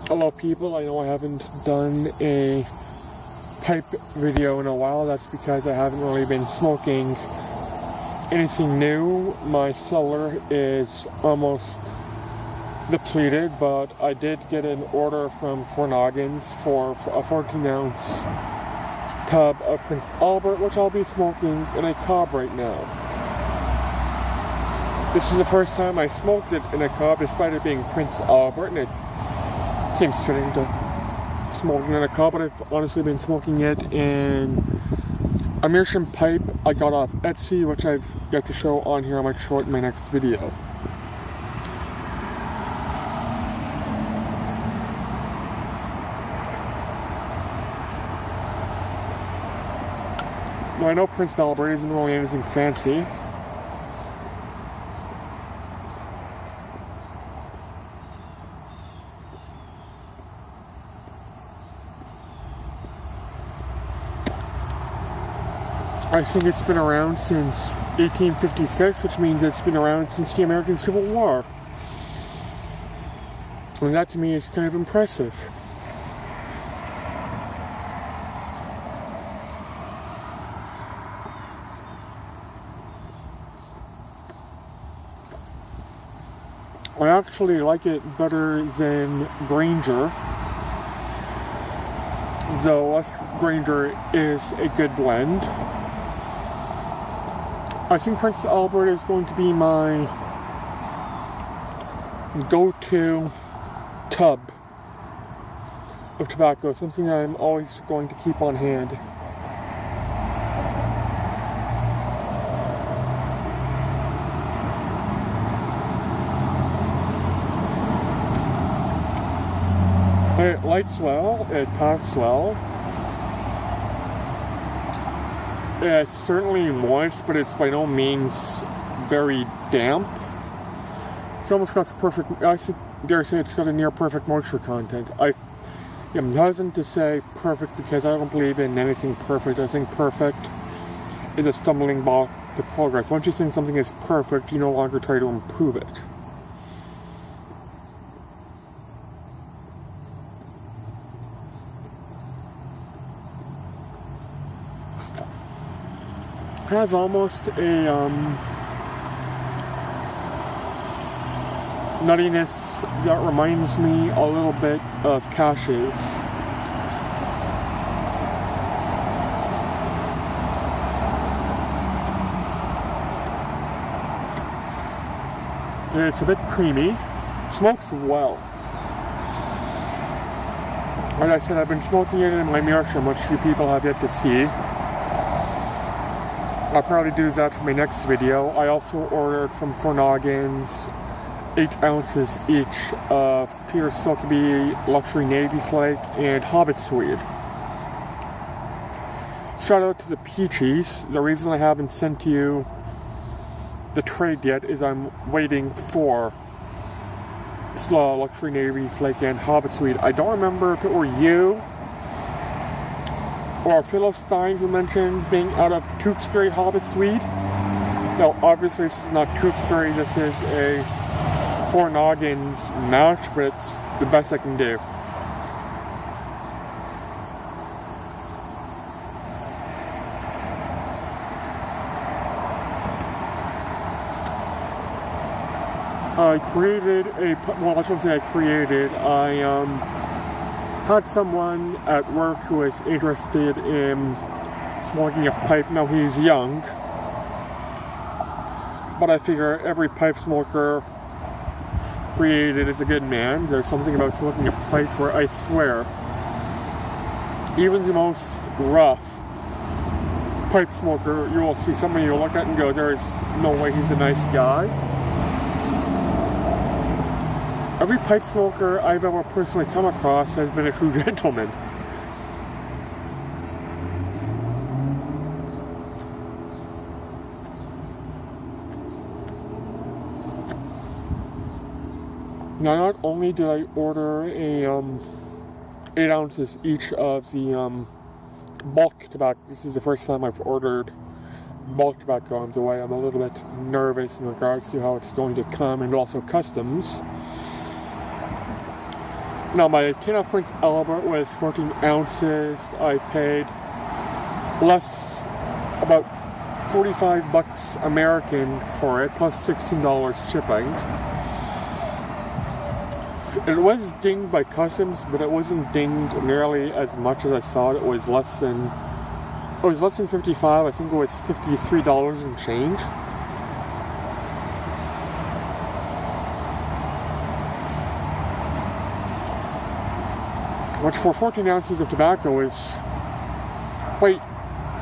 Hello people, I know I haven't done a pipe video in a while. That's because I haven't really been smoking anything new. My cellar is almost depleted, but I did get an order from Fornoggins for a 14-ounce tub of Prince Albert, which I'll be smoking in a cob right now. This is the first time I smoked it in a cob, despite it being Prince Albert, and it seems fitting to smoking in a cob, but I've honestly been smoking it in a meerschaum pipe I got off Etsy, which I've yet to show on here. I might show it in my next video. Now, I know Prince Albert isn't really anything fancy. I think it's been around since 1856, which means it's been around since the American Civil War. And that to me is kind of impressive. I actually like it better than Granger, though Granger is a good blend. I think Prince Albert is going to be my go-to tub of tobacco, something I'm always going to keep on hand. It lights well, it packs well. It's certainly moist, but it's by no means very damp. It's almost got the perfect, I dare say it's got a near perfect moisture content. I am hesitant to say perfect because I don't believe in anything perfect. I think perfect is a stumbling block to progress. Once you think something is perfect, you no longer try to improve it. Has almost a nuttiness that reminds me a little bit of Cash's. And it's a bit creamy. Smokes well. Like I said, I've been smoking it in my meerschaum, which you people have yet to see. I'll probably do that for my next video. I also ordered from Fornoggins 8 ounces each of Peter Silkeby Luxury Navy Flake and Hobbit Swede. Shout out to the Peachies. The reason I haven't sent you the trade yet is I'm waiting for Luxury Navy Flake and Hobbit Swede. I don't remember if it were you or Philistine who mentioned being out of Tewkesbury Hobbit Swede. Now, obviously this is not Tewkesbury, this is a Fornoggins match, but it's the best I can do. I had someone at work who was interested in smoking a pipe. Now, he's young, but I figure every pipe smoker created is a good man. There's something about smoking a pipe where I swear, even the most rough pipe smoker, you will see somebody you'll look at and go, there is no way he's a nice guy. Every pipe smoker I've ever personally come across has been a true gentleman. Now, not only did I order a 8 ounces each of the bulk tobacco. This is the first time I've ordered bulk tobacco. I'm a little bit nervous in regards to how it's going to come, and also customs. Now my tin of Prince Albert was 14 ounces. I paid less, about $45 American for it, plus $16 shipping. It was dinged by customs, but it wasn't dinged nearly as much as I thought. It was less than 55. I think it was $53 and change. Which for 14 ounces of tobacco is quite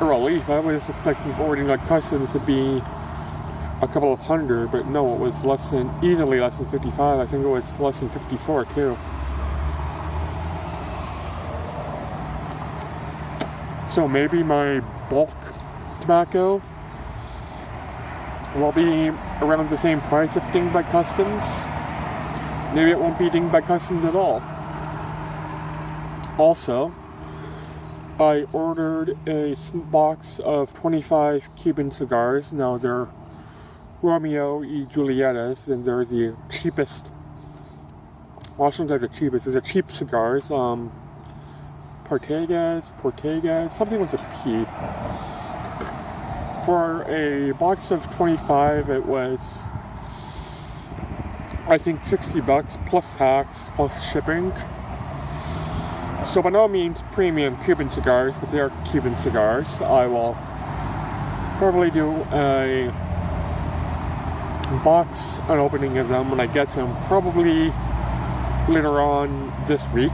a relief. I was expecting forwarding like customs to be a couple of hundred, but no, it was easily less than 55. I think it was less than 54 too. So maybe my bulk tobacco will be around the same price if dinged by customs. Maybe it won't be dinged by customs at all. Also, I ordered a box of 25 Cuban cigars. Now they're Romeo y Julietas, and they're the cheapest. Well, I shouldn't say the cheapest. They're the cheap cigars. Portegas, something with a P. For a box of 25, it was, I think, $60 plus tax plus shipping. So by no means premium Cuban cigars, but they are Cuban cigars. I will probably do a box unopening of them when I get them, probably later on this week.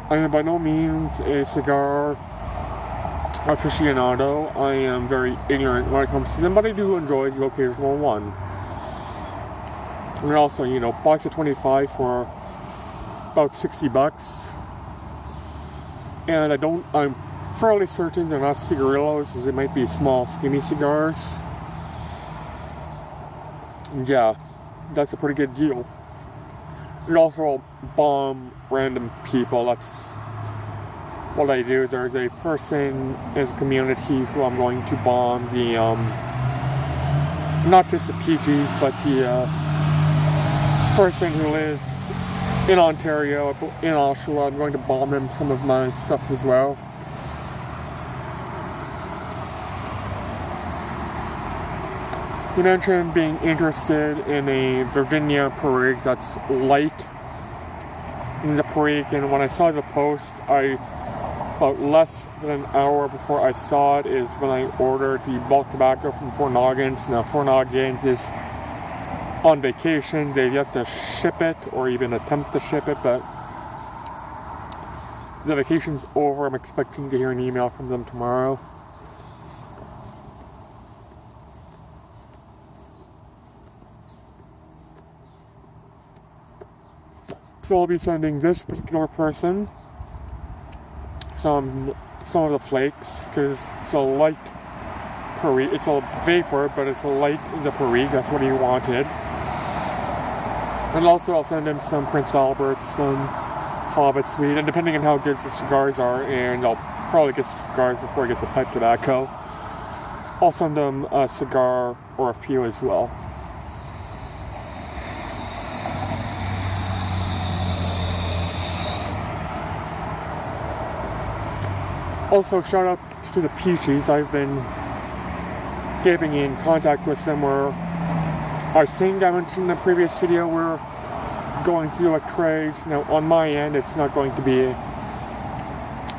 I am by no means a cigar aficionado. I am very ignorant when it comes to them, but I do enjoy the occasional one. And also, box of 25 for about $60. And I'm fairly certain they're not cigarillos, as they might be small, skinny cigars. And yeah, that's a pretty good deal. And also, I'll bomb random people. That's what I do. Is there's a person in the community who I'm going to bomb the, not just the Peaches, but the person who lives in Ontario, in Oshawa. I'm going to bomb him some of my stuff as well. You mentioned being interested in a Virginia Perique that's light in the Perique, and when I saw the post, about less than an hour before I saw it is when I ordered the bulk tobacco from Four Noggins. Now, Four Noggins is on vacation. They've yet to ship it or even attempt to ship it, but the vacation's over. I'm expecting to hear an email from them tomorrow. So I'll be sending this particular person some of the flakes, because it's a light Perique. It's a vapor, but it's a light in the Perique. That's what he wanted. And also I'll send him some Prince Albert, some Hobbit Sweet, and depending on how good the cigars are, and I'll probably get cigars before he gets a pipe tobacco, I'll send him a cigar or a few as well. Also, shout out to the Peaches. I've been getting in contact with them where I think I mentioned in the previous video we're going through a trade. Now, on my end, it's not going to be,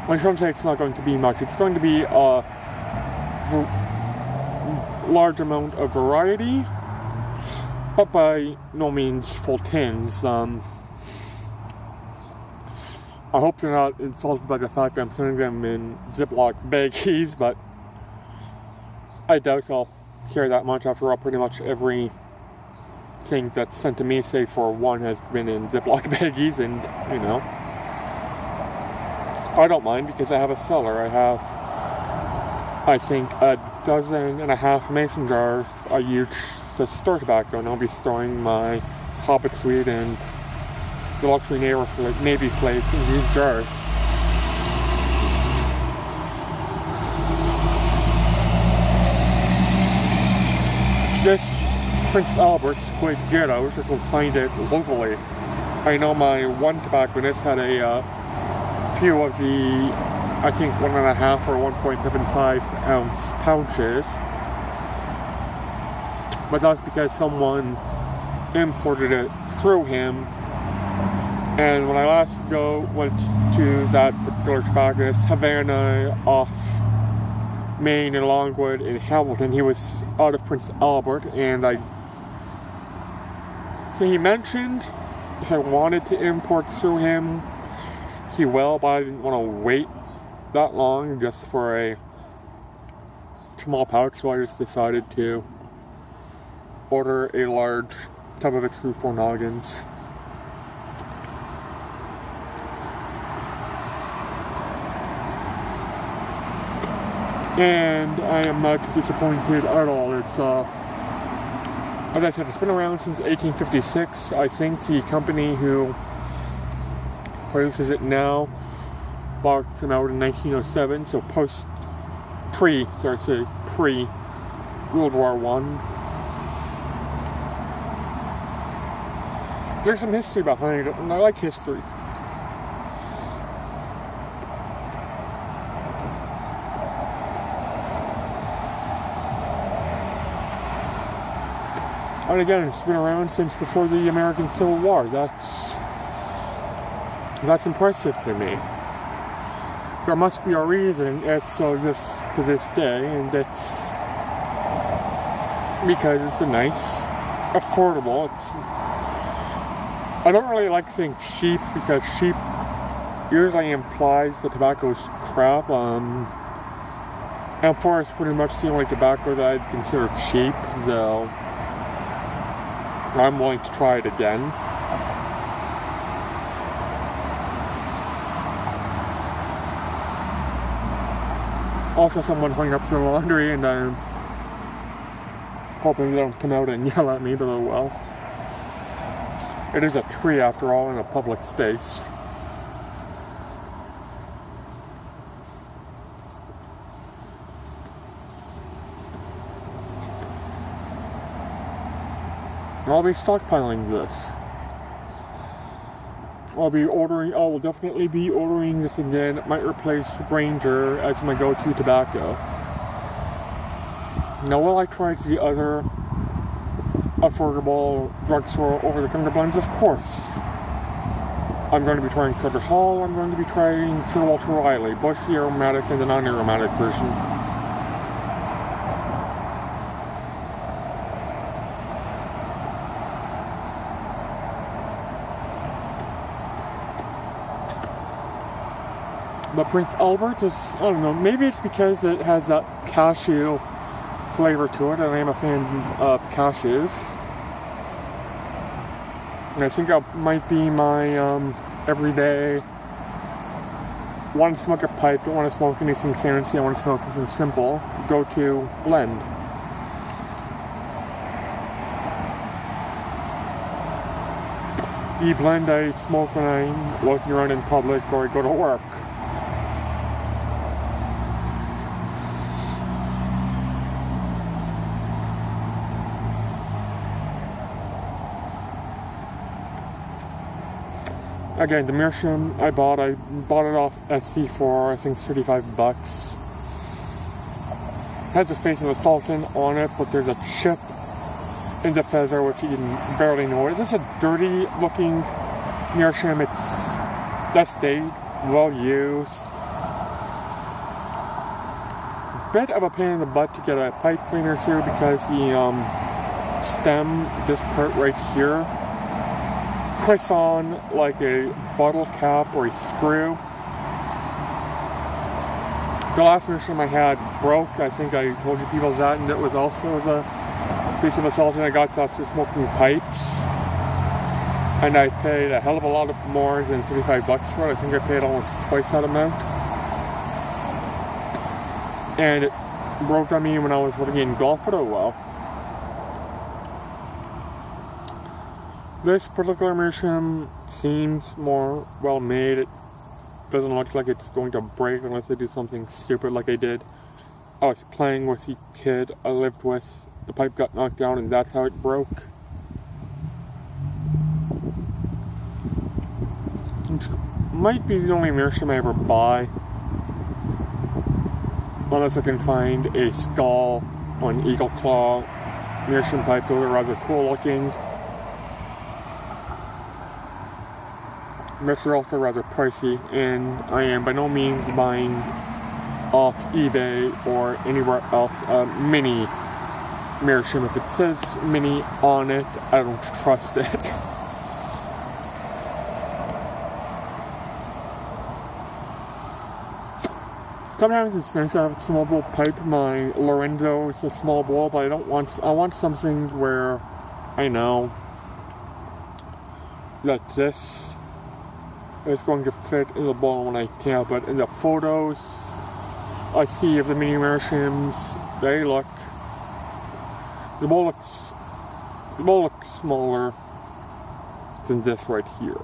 I shouldn't say it's not going to be much. It's going to be a large amount of variety, but by no means full tins. I hope they're not insulted by the fact that I'm sending them in Ziploc baggies, but I doubt I'll hear that much. After all, pretty much every thing that's sent to me, save for one, has been in Ziploc baggies, and, I don't mind because I have a cellar. I have, I think, 12.5 mason jars I use to store tobacco, and I'll be storing my Hobbit Sweet and Deluxe Navy Flake in these jars. this Prince Albert's quite good. I wish I could find it locally. I know my one tobacconist had a few of the, I think 1.5 or 1.75 ounce pouches, but that's because someone imported it through him. And when I last went to that particular tobacconist, Havana off Main and Longwood in Hamilton, he was out of Prince Albert, and so he mentioned if I wanted to import through him, he will, but I didn't want to wait that long just for a small pouch, so I just decided to order a large tub of it through Fort Noggins. And I am not disappointed at all. It's, as I said, it's been around since 1856. I think the company who produces it now bought them out in 1907, so pre-World War I. There's some history behind it, and I like history. And again, it's been around since before the American Civil War. That's impressive to me. There must be a reason it's so this to this day, and it's because it's a nice, affordable. I don't really like saying cheap because cheap usually implies the tobacco's crap. M4 is pretty much the only tobacco that I'd consider cheap, so I'm willing to try it again. Also, someone hung up their laundry, and I'm hoping they don't come out and yell at me, but oh well. It is a tree, after all, in a public space. I'll be stockpiling this. I will definitely be ordering this again. It might replace Granger as my go-to tobacco. Now, will I try the other affordable drugstore over-the-counter blends? Of course. I'm going to be trying Carter Hall. I'm going to be trying Sir Walter Riley, both the aromatic and the non-aromatic version. But Prince Albert is, I don't know, maybe it's because it has that cashew flavor to it, and I am a fan of cashews. And I think that might be my everyday, want to smoke a pipe, don't want to smoke anything fancy, I want to smoke something simple, go-to blend. The blend I smoke when I'm walking around in public or I go to work. Again, the Meerschaum I bought it off Etsy for I think $35. It has the face of a sultan on it, but there's a chip in the feather which you can barely notice. It's a dirty looking Meerschaum. That's dated, well used. Bit of a pain in the butt to get a pipe cleaner through because the stem, this part right here, twists on like a bottle cap or a screw. The last Meerschaum I had broke. I think I told you people that, and it was also the piece of a sultan. I got that through smoking pipes, and I paid a hell of a lot more than $35 for it. I think I paid almost twice that amount, and it broke on me when I was living in Gulf, but oh well. This particular Meerschaum seems more well made. It doesn't look like it's going to break unless I do something stupid like I did. I was playing with the kid I lived with the pipe got knocked down and that's how it broke. It might be the only meerschaum I ever buy. Unless I can find a skull or an eagle claw meerschaum pipe. Those are rather cool looking. But they're also rather pricey, and I am by no means buying off eBay or anywhere else a mini meerschaum. If it says mini on it, I don't trust it. Sometimes it's nice to have a small bowl pipe. My Lorenzo is a small bowl, but I want something where I know that this is going to fit in the bowl when I can. But in the photos I see of the mini meerschaums, the bowl looks smaller than this right here.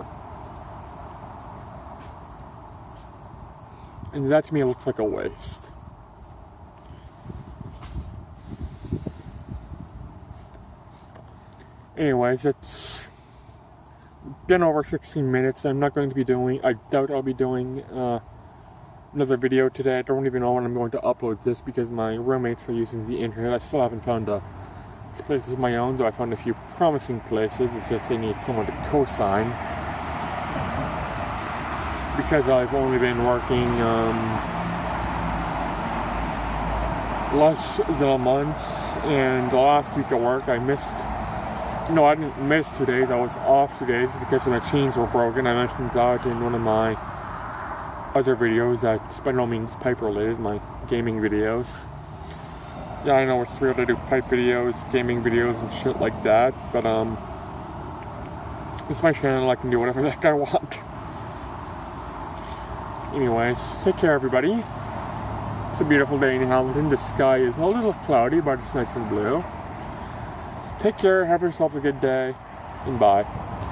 And that to me looks like a waste. Anyways, it's been over 16 minutes. I doubt I'll be doing another video today. I don't even know when I'm going to upload this because my roommates are using the internet. I still haven't found a place of my own, though I found a few promising places. It's just they need someone to co-sign. Because I've only been working less than a month, and the last week of work I didn't miss 2 days, I was off 2 days because the machines were broken. I mentioned that in one of my other videos that's by no means pipe related, my gaming videos. Yeah, I know it's weird to do pipe videos, gaming videos, and shit like that, but it's my channel, I can do whatever the heck I want. Anyways, take care everybody. It's a beautiful day in Hamilton. The sky is a little cloudy, but it's nice and blue. Take care, have yourselves a good day, and bye.